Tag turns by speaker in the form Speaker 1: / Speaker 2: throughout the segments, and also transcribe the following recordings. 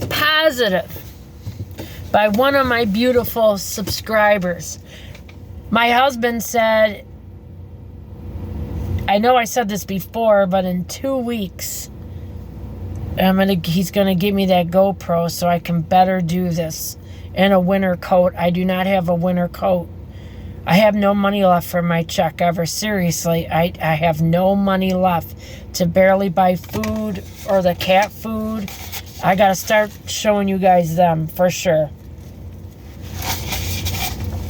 Speaker 1: positive by one of my beautiful subscribers. My husband said, I know I said this before, but in 2 weeks, he's gonna give me that GoPro so I can better do this in a winter coat. I do not have a winter coat. I have no money left for my check ever. Seriously, I have no money left to barely buy food or the cat food. I gotta start showing you guys them for sure.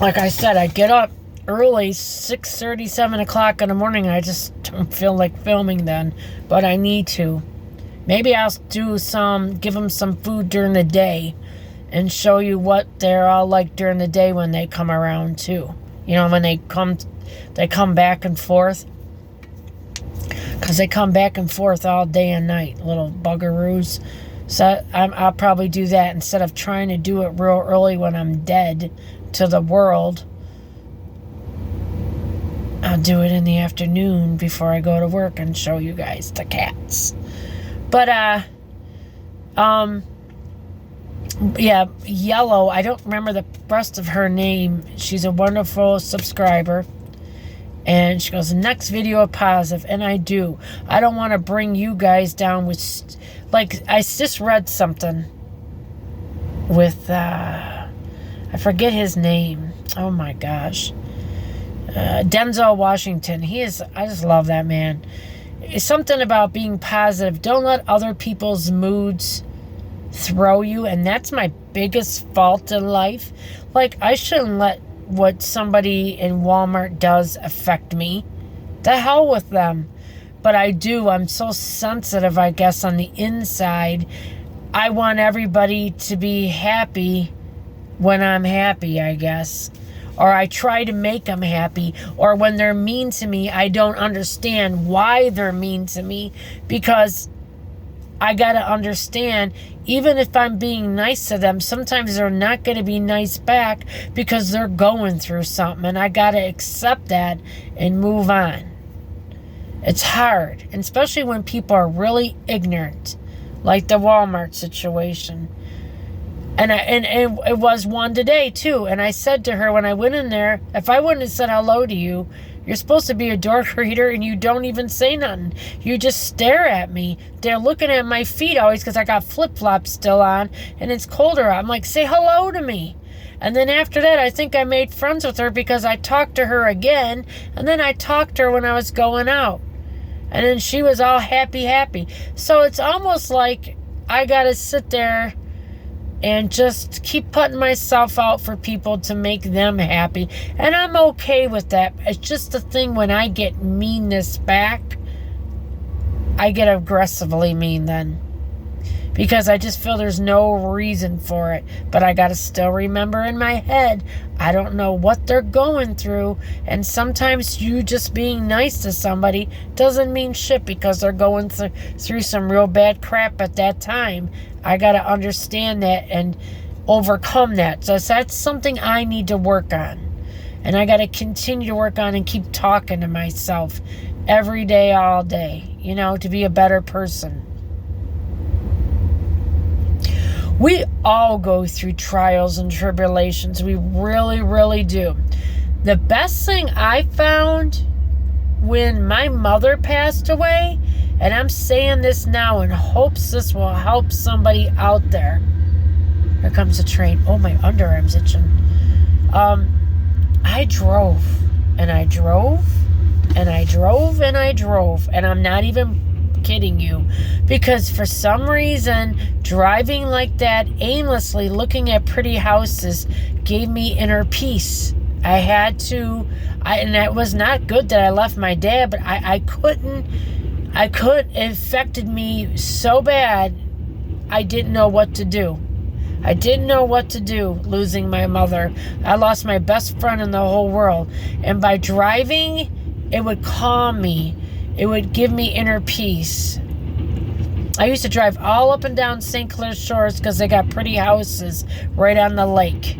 Speaker 1: Like I said, I get up early, 6:30, 7 o'clock in the morning. I just don't feel like filming then, but I need to. Maybe I'll give them some food during the day and show you what they're all like during the day when they come around too. You know, when they come back and forth. Because they come back and forth all day and night, little buggeroos. So I'll probably do that instead of trying to do it real early when I'm dead to the world. I'll do it in the afternoon before I go to work and show you guys the cats. But, yeah, Yellow, I don't remember the rest of her name. She's a wonderful subscriber. And she goes, next video positive. And I do. I don't want to bring you guys down with, like, I just read something with, I forget his name. Oh my gosh. Denzel Washington. I just love that man. It's something about being positive. Don't let other people's moods throw you. And that's my biggest fault in life. Like, I shouldn't let what somebody in Walmart does affect me. The hell with them. But I do. I'm so sensitive, I guess, on the inside. I want everybody to be happy when I'm happy, I guess. Or I try to make them happy. Or when they're mean to me, I don't understand why they're mean to me. Because I got to understand, even if I'm being nice to them, sometimes they're not going to be nice back because they're going through something. And I got to accept that and move on. It's hard. And especially when people are really ignorant. Like the Walmart situation. And it was one today, too. And I said to her when I went in there, if I wouldn't have said hello to you, you're supposed to be a door greeter and you don't even say nothing. You just stare at me. They're looking at my feet always because I got flip-flops still on and it's colder out. I'm like, say hello to me. And then after that, I think I made friends with her because I talked to her again. And then I talked to her when I was going out. And then she was all happy. So it's almost like I got to sit there and just keep putting myself out for people to make them happy. And I'm okay with that. It's just the thing when I get meanness back, I get aggressively mean then. Because I just feel there's no reason for it. But I got to still remember in my head, I don't know what they're going through. And sometimes you just being nice to somebody doesn't mean shit because they're going through some real bad crap at that time. I got to understand that and overcome that. So that's something I need to work on. And I got to continue to work on and keep talking to myself every day, all day, you know, to be a better person. We all go through trials and tribulations. We really, really do. The best thing I found when my mother passed away, and I'm saying this now in hopes this will help somebody out there. Here comes a train. Oh, my underarm's itching. I drove, and I drove, and I drove, and I drove. And I'm not even kidding you. Because for some reason, driving like that aimlessly, looking at pretty houses, gave me inner peace. I had to, and that was not good that I left my dad, but I couldn't, it affected me so bad, I didn't know what to do. I didn't know what to do losing my mother. I lost my best friend in the whole world. And by driving, it would calm me. It would give me inner peace. I used to drive all up and down St. Clair Shores because they got pretty houses right on the lake.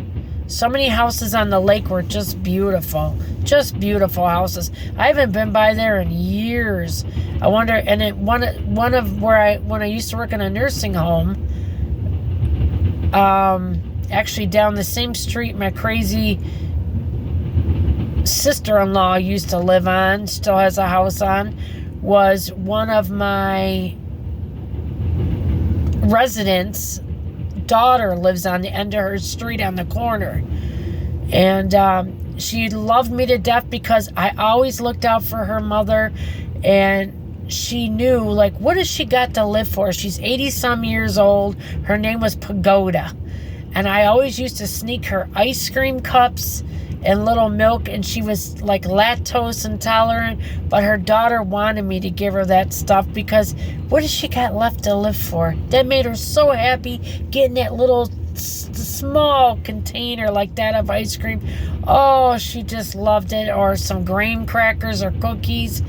Speaker 1: So many houses on the lake were just beautiful. Just beautiful houses. I haven't been by there in years. I wonder, and when I used to work in a nursing home, actually down the same street my crazy sister-in-law used to live on, still has a house on, was one of my residents' daughter lives on the end of her street on the corner. And she loved me to death because I always looked out for her mother, and she knew, like, what has she got to live for? She's 80-some years old. Her name was Pagoda. And I always used to sneak her ice cream cups and little milk, and she was like lactose intolerant, but her daughter wanted me to give her that stuff because what has she got left to live for? That made her so happy, getting that little small container like that of ice cream. Oh, she just loved it. Or some graham crackers or cookies.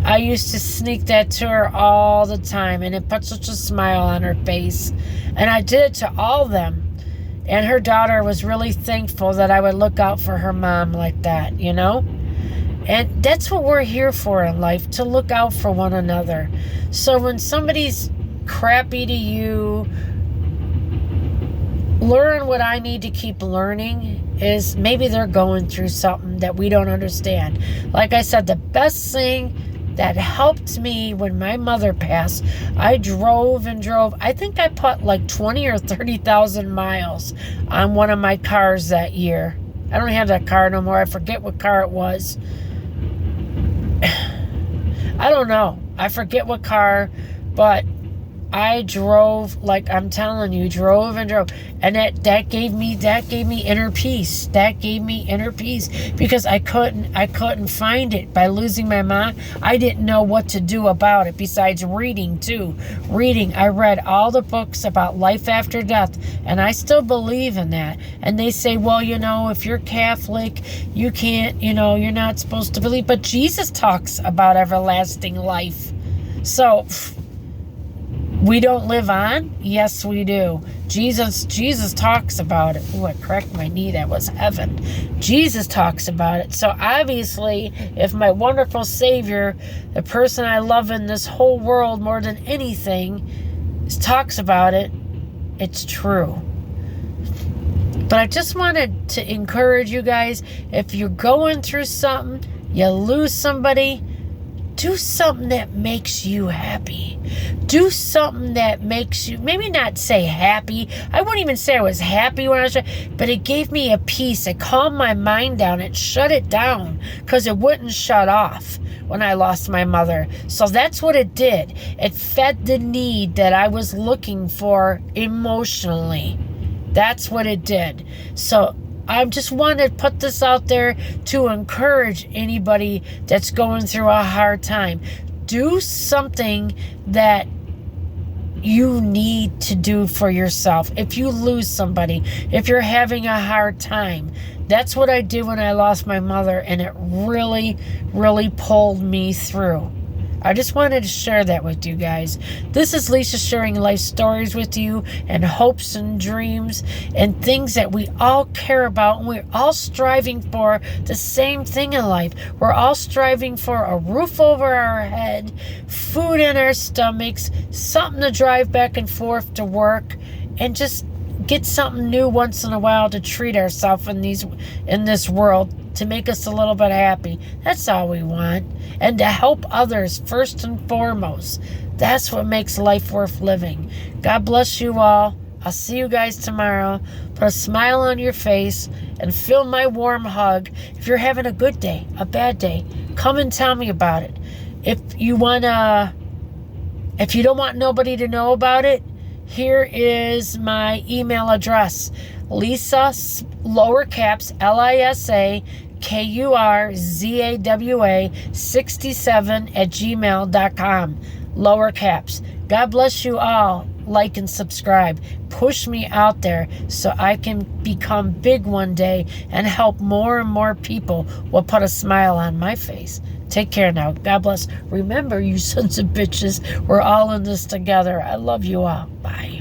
Speaker 1: I used to sneak that to her all the time, and it put such a smile on her face. And I did it to all of them. And her daughter was really thankful that I would look out for her mom like that, you know? And that's what we're here for in life, to look out for one another. So when somebody's crappy to you, learn what I need to keep learning is maybe they're going through something that we don't understand. Like I said, the best thing that helped me when my mother passed, I drove and drove. I think I put like 20 or 30,000 miles on one of my cars that year. I don't have that car no more. I forget what car it was. I don't know. I forget what car, but I drove, like I'm telling you, drove and drove. And that gave me inner peace. That gave me inner peace because I couldn't find it. By losing my mom, I didn't know what to do about it besides reading too. I read all the books about life after death, and I still believe in that. And they say, well, you know, if you're Catholic, you can't, you know, you're not supposed to believe. But Jesus talks about everlasting life. So we don't live on? Yes, we do. Jesus talks about it. Ooh, I cracked my knee. That was heaven. Jesus talks about it. So obviously, if my wonderful Savior, the person I love in this whole world more than anything, talks about it, it's true. But I just wanted to encourage you guys, if you're going through something, you lose somebody, do something that makes you happy. Do something that makes you, maybe not say happy. I wouldn't even say I was happy when I was, but it gave me a peace. It calmed my mind down. It shut it down because it wouldn't shut off when I lost my mother. So that's what it did. It fed the need that I was looking for emotionally. That's what it did. So I just want to put this out there to encourage anybody that's going through a hard time. Do something that you need to do for yourself. If you lose somebody, if you're having a hard time, that's what I did when I lost my mother, and it really, really pulled me through. I just wanted to share that with you guys. This is Lisa sharing life stories with you, and hopes and dreams and things that we all care about, and we're all striving for the same thing in life. We're all striving for a roof over our head, food in our stomachs, something to drive back and forth to work, and just get something new once in a while to treat ourselves in this world, to make us a little bit happy. That's all we want. And to help others first and foremost. That's what makes life worth living. God bless you all. I'll see you guys tomorrow. Put a smile on your face and feel my warm hug. If you're having a good day, a bad day, come and tell me about it. If you don't want nobody to know about it, here is my email address. Lisa, lowercaps, Lisa, KURZAWA 67@gmail.com. Lower caps. God bless you all. Like and subscribe. Push me out there so I can become big one day and help more and more people will put a smile on my face. Take care now. God bless. Remember, you sons of bitches, we're all in this together. I love you all. Bye.